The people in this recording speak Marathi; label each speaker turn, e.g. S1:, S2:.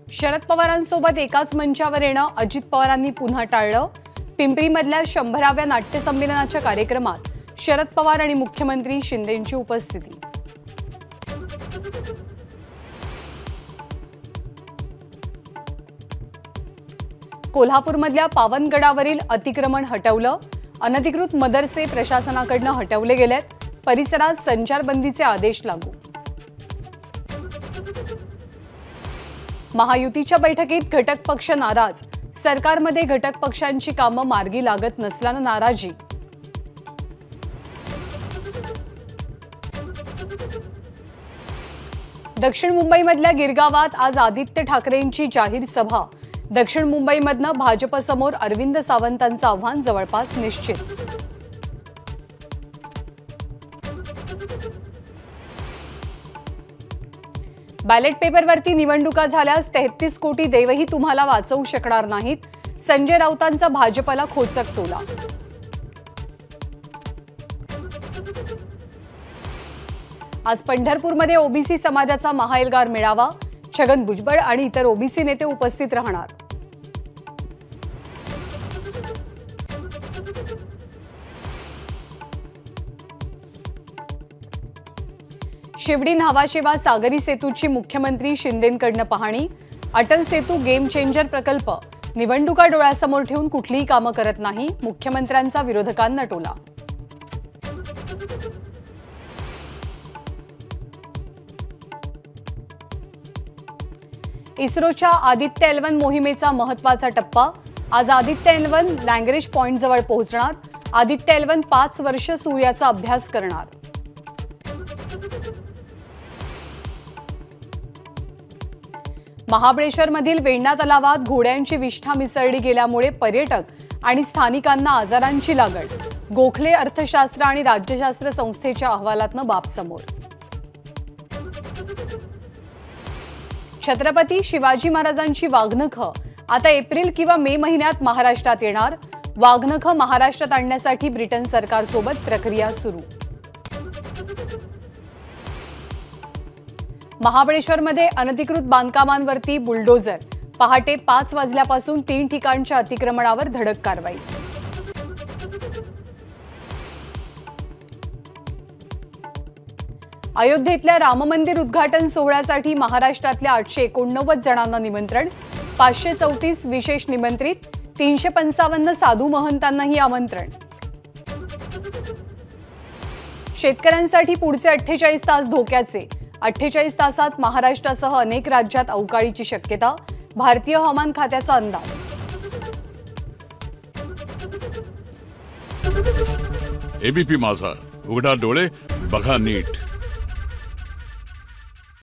S1: शरद पवारांसोबत एकाच मंचावर येणं अजित पवारांनी पुन्हा टाळलं। पिंपरीमधल्या 100व्या नाट्यसंमेलनाच्या कार्यक्रमात शरद पवार आणि मुख्यमंत्री शिंदेंची उपस्थिती। कोल्हापूरमधल्या पावनगडावरील अतिक्रमण हटवलं। अनधिकृत मदरसे प्रशासनाकडून हटवले गेलेत। परिसरात संचारबंदीचे आदेश लागू। महायुतीच्या बैठकीत घटक पक्ष नाराज। सरकारमध्ये घटक पक्षांची कामं मार्गी लागत नसल्यानं नाराजी। दक्षिण मुंबईमधल्या गिरगावात आज आदित्य ठाकरेंची जाहीर सभा। दक्षिण मुंबईमधनं भाजपसमोर अरविंद सावंतांचं आव्हान जवळपास निश्चित। बॅलेट पेपरवरती निवडणुका झाल्यास 33 कोटी देवही तुम्हाला वाचवू शकणार नाहीत। संजय राऊतांचा भाजपला खोचक टोला। आज पंढरपूरमध्ये ओबीसी समाजाचा महाएल्गार मेळावा। छगन भुजबळ आणि इतर ओबीसी नेते उपस्थित राहणार। शिवडी न्हावाशेवा सागरी सेतूची मुख्यमंत्री शिंदेंकडून पाहणी। अटल सेतू गेम चेंजर प्रकल्प निवडणुका डोळ्यासमोर ठेवून कुठलीही कामं करत नाही। मुख्यमंत्र्यांचा विरोधकांना टोला। इस्रोच्या आदित्य L1 मोहिमेचा महत्त्वाचा टप्पा। आज आदित्य L1 लँग्रेज पॉइंट जवळ पोहोचणार। आदित्य L1 5 वर्ष सूर्याचा अभ्यास करणार। महाबळेश्वरमधील वेण्णा तलावात घोड्यांची विष्ठा मिसळली गेल्यामुळे पर्यटक आणि स्थानिकांना आजारांची लागण। गोखले अर्थशास्त्र आणि राज्यशास्त्र संस्थेच्या अहवालातनं बाब समोर। छत्रपती शिवाजी महाराजांची वाघनखं आता एप्रिल किंवा मे महिन्यात महाराष्ट्रात येणार। वाघनखं महाराष्ट्रात आणण्यासाठी ब्रिटन सरकारसोबत प्रक्रिया सुरू। महाबळेश्वरमध्ये अनधिकृत बांधकामांवरती बुलडोझर। पहाटे 5 वाजल्यापासून 3 ठिकाणच्या अतिक्रमणावर धडक कारवाई। अयोध्येतल्या राम मंदिर उद्घाटन सोहळ्यासाठी महाराष्ट्रातल्या 889 जणांना निमंत्रण। 534 विशेष निमंत्रित। 355 साधू महंतांनाही आमंत्रण। शेतकऱ्यांसाठी पुढचे 48 तास धोक्याचे। 48 तासात महाराष्ट्रासह अनेक राज्यात अवकाळीची शक्यता। भारतीय हवामान खात्याचा अंदाज।
S2: एबीपी माझा, उघडा डोळे बघा नीट।